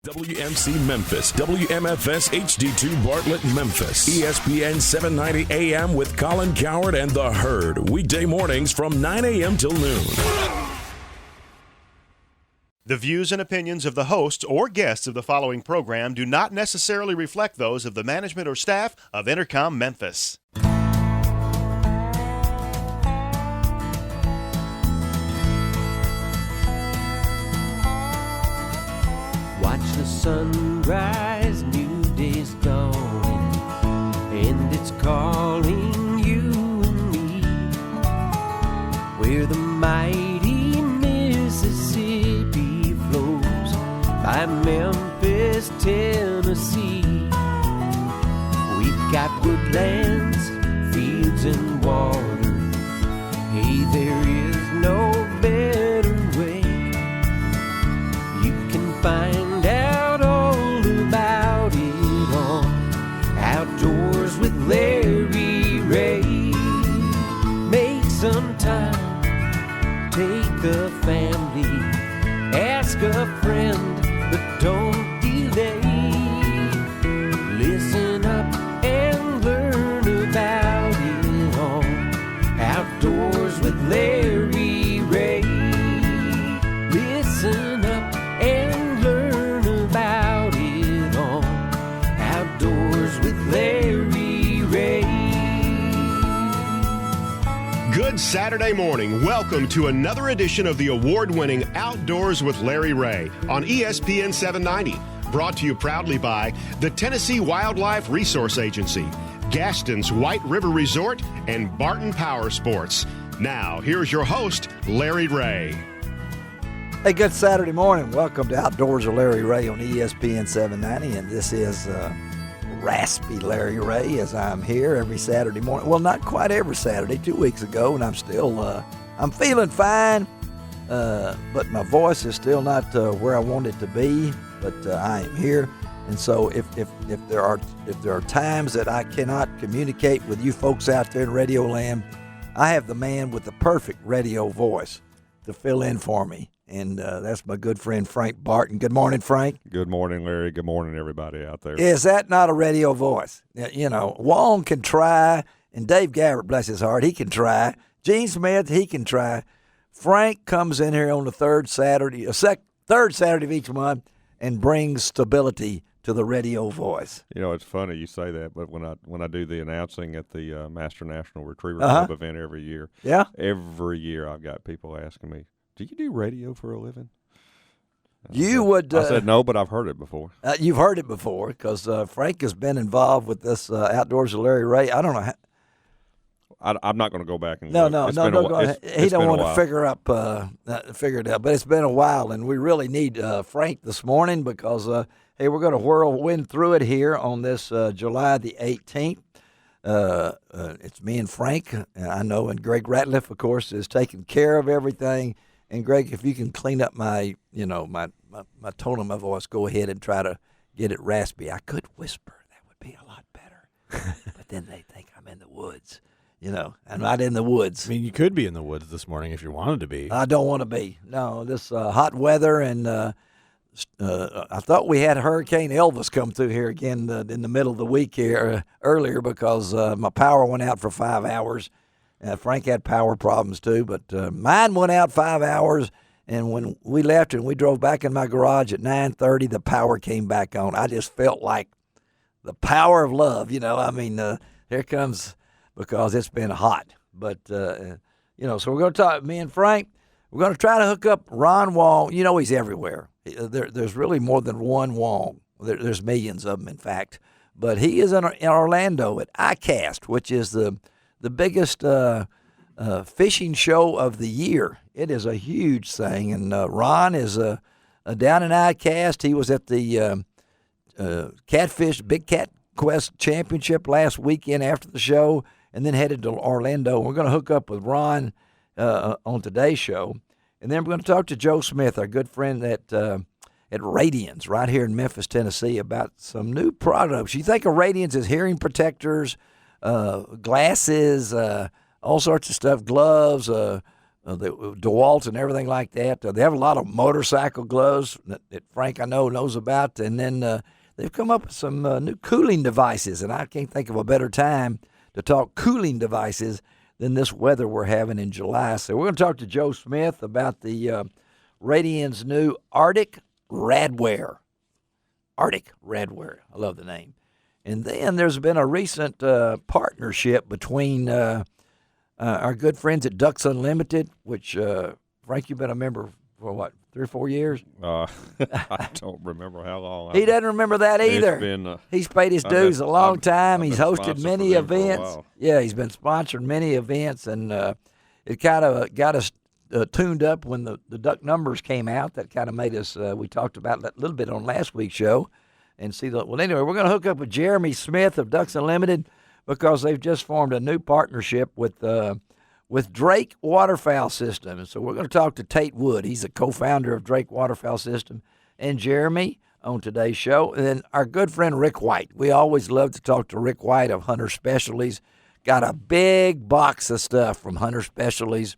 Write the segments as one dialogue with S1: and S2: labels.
S1: WMC Memphis, WMFS HD2 Bartlett Memphis, ESPN 790 AM with Colin Coward and The Herd, weekday mornings from 9 a.m. till noon.
S2: The views and opinions of the hosts or guests of the following program do not necessarily reflect those of the management or staff of Intercom Memphis.
S3: Watch the sunrise, new day's dawning, and it's calling you and me. Where the mighty Mississippi flows by Memphis, Tennessee. We've got woodlands, fields, and water. Hey, there is no better way. You can find out all about it on Outdoors with Larry Ray. Make some time, take the family, ask a friend, but don't delay. Listen up and learn about it on Outdoors with Larry Ray. Listen up and learn about it on Outdoors with Larry Ray.
S2: Good Saturday morning. Welcome to another edition of the award-winning Outdoors with Larry Ray on ESPN 790. Brought to you proudly by the Tennessee Wildlife Resource Agency, Gaston's White River Resort, and Barton Power Sports. Now, here's your host, Larry Ray.
S4: Hey, good Saturday morning. Welcome to Outdoors with Larry Ray on ESPN 790, and this is Raspy Larry Ray as I'm here every Saturday morning. Well, not quite every Saturday, 2 weeks ago, and I'm still, I'm feeling fine, but my voice is still not where I want it to be, but I am here. And so if there are times that I cannot communicate with you folks out there in Radio Land, I have the man with the perfect radio voice to fill in for me. And that's my good friend Frank Barton. Good morning, Frank.
S5: Good morning, Larry. Good morning, everybody out there.
S4: Is that not a radio voice? You know, Wong can try, and Dave Garrett, bless his heart, he can try. Gene Smith, he can try. Frank comes in here on the third Saturday of each month and brings stability to the radio voice.
S5: You know, it's funny you say that, but when I do the announcing at the Master National Retriever Club event every year, every year I've got people asking me, do you do radio for a living? I said no, but I've heard it before.
S4: You've heard it before because Frank has been involved with this Outdoors with Larry Ray. I don't know how.
S5: I'm not going to go back and
S4: No. He don't want to figure it out. But it's been a while, and we really need Frank this morning because hey, we're going to whirlwind through it here on this July the 18th. It's me and Frank, I know, and Greg Ratliff, of course, is taking care of everything. And Greg, if you can clean up my tone of my voice, go ahead and try to get it raspy. I could whisper; that would be a lot better. But then they think I'm in the woods. You know, I'm not in the woods.
S6: I mean, you could be in the woods this morning if you wanted to be.
S4: I don't want to be. No, this hot weather, and I thought we had Hurricane Elvis come through here again in the middle of the week here earlier because my power went out for 5 hours. Frank had power problems too, but mine went out 5 hours, and when we left and we drove back in my garage at 9:30, the power came back on. I just felt like the power of love, you know. I mean, here comes, because it's been hot. But, so we're going to talk, me and Frank, we're going to try to hook up Ron Wong. You know he's everywhere. There's really more than one Wong. There's millions of them, in fact. But he is in Orlando at ICAST, which is the biggest fishing show of the year. It is a huge thing, and Ron is down in ICAST. He was at the Big Cat Quest Championship last weekend after the show, and then headed to Orlando. We're going to hook up with Ron on today's show, and then we're going to talk to Joe Smith, our good friend at Radians right here in Memphis, Tennessee, about some new products. You think of Radians as hearing protectors, glasses, all sorts of stuff, gloves, the DeWalt and everything like that. They have a lot of motorcycle gloves that Frank I know knows about, and then they've come up with some new cooling devices, and I can't think of a better time to talk cooling devices than this weather we're having in July. So we're going to talk to Joe Smith about the Radian's new Arctic Radwear. Arctic Radwear. I love the name. And then there's been a recent partnership between our good friends at Ducks Unlimited, which, Frank, you've been a member for what, 3 or 4 years?
S5: I don't remember how long.
S4: He doesn't remember that either.
S5: It's been,
S4: he's paid his dues a long time. He's hosted
S5: sponsored
S4: many
S5: for them for a
S4: events.
S5: while.
S4: Yeah, he's been sponsoring many events, and it kind of got us tuned up when the duck numbers came out. That kind of made us, we talked about that a little bit on last week's show. And see, well, anyway, we're going to hook up with Jeremy Smith of Ducks Unlimited because they've just formed a new partnership with Drake Waterfowl System. And so we're going to talk to Tate Wood. He's a co-founder of Drake Waterfowl System, and Jeremy on today's show. And then our good friend Rick White. We always love to talk to Rick White of Hunter Specialties. Got a big box of stuff from Hunter Specialties.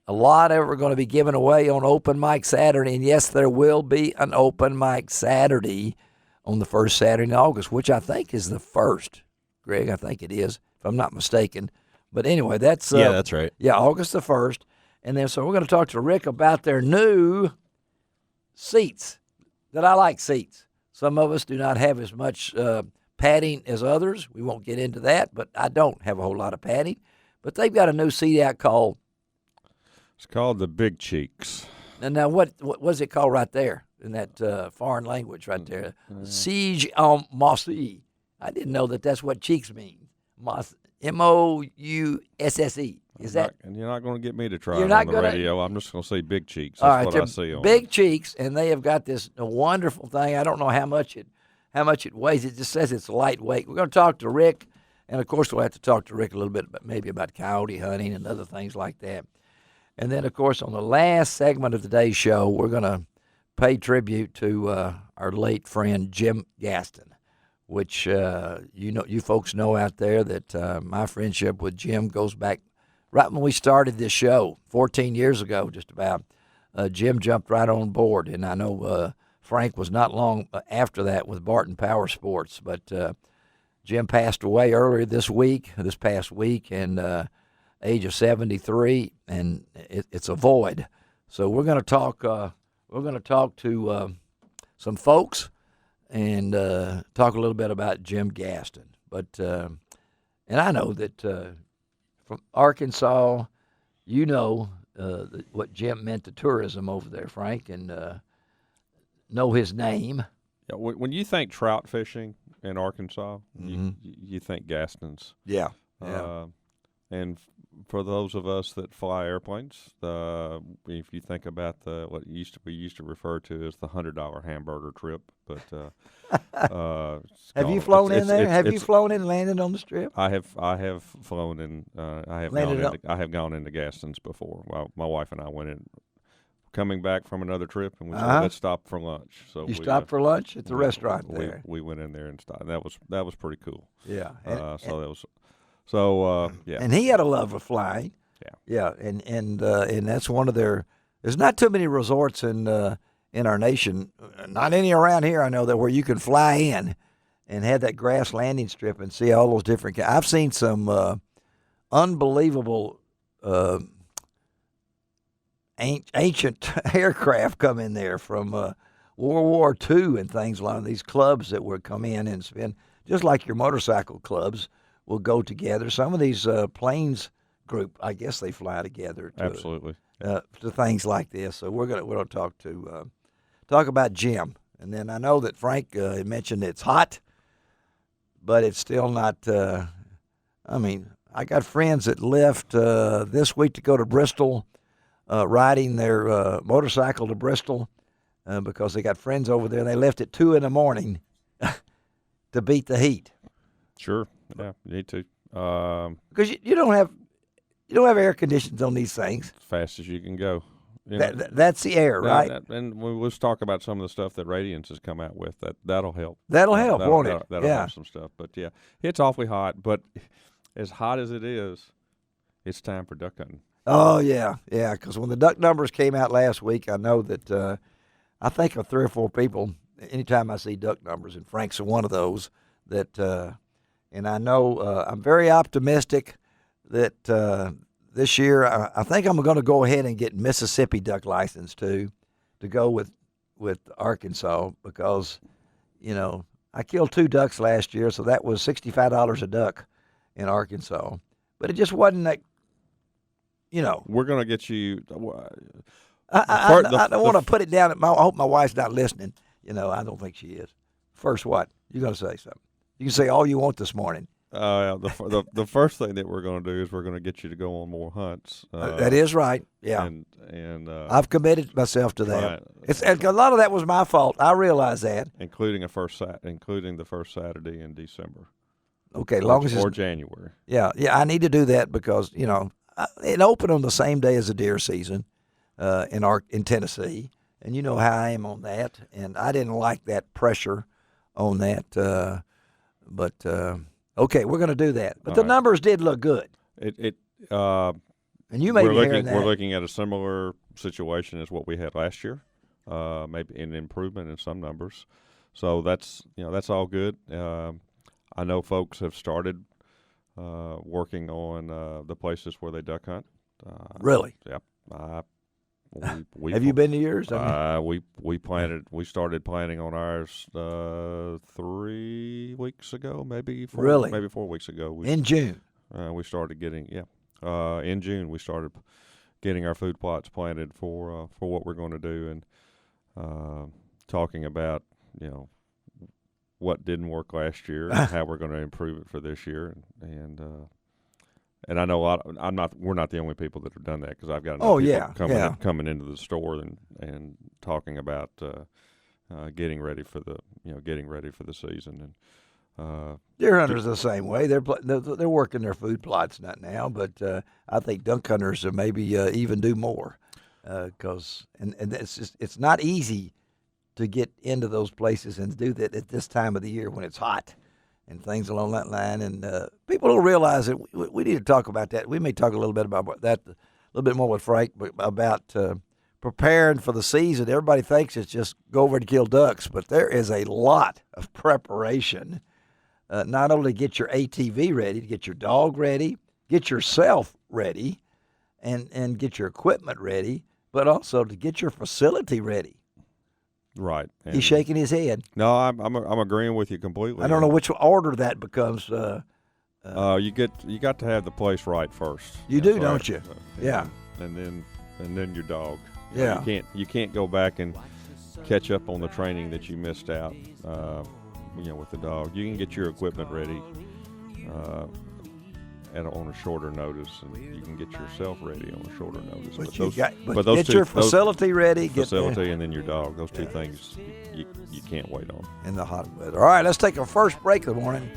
S4: A lot of it we're going to be giving away on Open Mic Saturday. And yes, there will be an Open Mic Saturday on the first Saturday in August, which I think is the 1st. Greg, I think it is, if I'm not mistaken. But anyway, that's
S6: yeah, that's right.
S4: Yeah, August the 1st. And then so we're going to talk to Rick about their new seats. That I like seats. Some of us do not have as much padding as others. We won't get into that, but I don't have a whole lot of padding. But they've got a new seat out called.
S5: It's called the Big Cheeks.
S4: And now what was it called right there in that foreign language right there? Siege en Moussie. I didn't know that's what cheeks mean. M-O-U-S-S-E. Is that?
S5: And you're not going to get me to try
S4: You're
S5: it
S4: not
S5: on the
S4: gonna,
S5: radio. I'm just going to say Big Cheeks.
S4: All
S5: That's
S4: right,
S5: what I see on
S4: Big
S5: it.
S4: Cheeks, and they have got this wonderful thing. I don't know how much it weighs. It just says it's lightweight. We're going to talk to Rick, and of course we'll have to talk to Rick a little bit about coyote hunting and other things like that. And then, of course, on the last segment of today's show, we're going to pay tribute to our late friend Jim Gaston, which you folks know out there that my friendship with Jim goes back right when we started this show 14 years ago, just about. Jim jumped right on board, and I know Frank was not long after that with Barton Power Sports, but Jim passed away earlier this past week, and age of 73, and it's a void. So we're going to talk. We're going to talk to some folks and talk a little bit about Jim Gaston. But and I know that from Arkansas, you know what Jim meant to tourism over there, Frank, and know his name.
S5: Yeah, when you think trout fishing in Arkansas,
S4: Mm-hmm.
S5: you think Gaston's.
S4: Yeah.
S5: And for those of us that fly airplanes, if you think about what we used to refer to as the $100 hamburger trip, but
S4: have you flown in there? Have you flown in and landed on the Strip?
S5: I have flown in. I have gone into Gaston's before. Well, my wife and I went in, coming back from another trip, and we said, let's stop for lunch. So
S4: you stopped for lunch at the restaurant there.
S5: We went in there and stopped. And that was pretty cool.
S4: Yeah.
S5: Yeah.
S4: And he had a love of flying. Yeah. Yeah, and that's one of their. There's not too many resorts in our nation, not any around here. I know that where you can fly in and have that grass landing strip and see all those different. I've seen some unbelievable ancient aircraft come in there from World War II and things like these clubs that would come in and spend just like your motorcycle clubs. Will go together. Some of these planes group, I guess they fly together.
S5: Absolutely.
S4: To things like this. So we're gonna talk about Jim, and then I know that Frank mentioned it's hot, but it's still not. I mean, I got friends that left this week to go to Bristol, riding their motorcycle to Bristol because they got friends over there. And they left at 2 a.m. to beat the heat.
S5: Sure. Yeah, you need to.
S4: Because you don't have air conditions on these things.
S5: As fast as you can go.
S4: That's the air, right?
S5: And let's talk about some of the stuff that Radiance has come out with. That'll help.
S4: That'll help, won't it?
S5: That'll help some stuff. But yeah, it's awfully hot. But as hot as it is, it's time for duck hunting.
S4: Oh, yeah, because when the duck numbers came out last week, I know that I think of 3 or 4 people, anytime I see duck numbers, and Frank's one of those, that and I know I'm very optimistic that this year I think I'm going to go ahead and get Mississippi duck license too, to go with Arkansas, because, I killed 2 ducks last year, so that was $65 a duck in Arkansas. But it just wasn't that,
S5: We're going to get you.
S4: I don't want to put it down. I hope my wife's not listening. I don't think she is. First, what? You're going to say something. You can say all you want this morning.
S5: The first thing that we're going to do is we're going to get you to go on more hunts.
S4: That is right. Yeah,
S5: and
S4: I've committed myself to that. Right. A lot of that was my fault. I realize that, including the first Saturday in December. Okay, long as
S5: or January.
S4: Yeah. I need to do that because it opened on the same day as the deer season in Tennessee, and you know how I am on that, and I didn't like that pressure on that. But okay, we're going to do that. But the numbers did look good. And you may be hearing that.
S5: We're looking at a similar situation as what we had last year, maybe an improvement in some numbers. So that's all good. I know folks have started working on the places where they duck hunt.
S4: Really?
S5: Yep.
S4: Have you been to yours?
S5: We started planning on ours 3 weeks ago, maybe 4 weeks ago.
S4: In June.
S5: We started getting in June we started getting our food plots planted for what we're going to do, and talking about what didn't work last year and how we're going to improve it for this year, and I know we're not the only people that have done that, because I've got people coming into the store and talking about getting ready for the season. And
S4: deer hunters are the same way. They're working their food plots not now, but I think duck hunters maybe even do more, because it's not easy to get into those places and do that at this time of the year when it's hot and things along that line. And people don't realize that we need to talk about that. We may talk a little bit about that, a little bit more with Frank, but about preparing for the season. Everybody thinks it's just go over and kill ducks, but there is a lot of preparation, not only to get your ATV ready, to get your dog ready, get yourself ready, and get your equipment ready, but also to get your facility ready.
S5: Right. And
S4: he's shaking his head.
S5: No, I'm agreeing with you completely.
S4: I don't know which order that becomes.
S5: You got to have the place right first.
S4: You do, don't you?
S5: Yeah. And then your dog.
S4: Yeah.
S5: You can't go back and catch up on the training that you missed out. With the dog, you can get your equipment ready on a shorter notice, and you can get yourself ready on a shorter notice.
S4: Get your facility ready.
S5: And then your dog. Those two things you can't wait on.
S4: In the hot weather. All right, let's take our first break of the morning.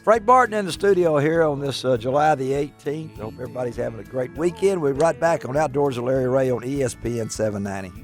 S4: Frank Barton in the studio here on this July the 18th. I hope everybody's having a great weekend. We'll be right back on Outdoors with Larry Ray on ESPN 790.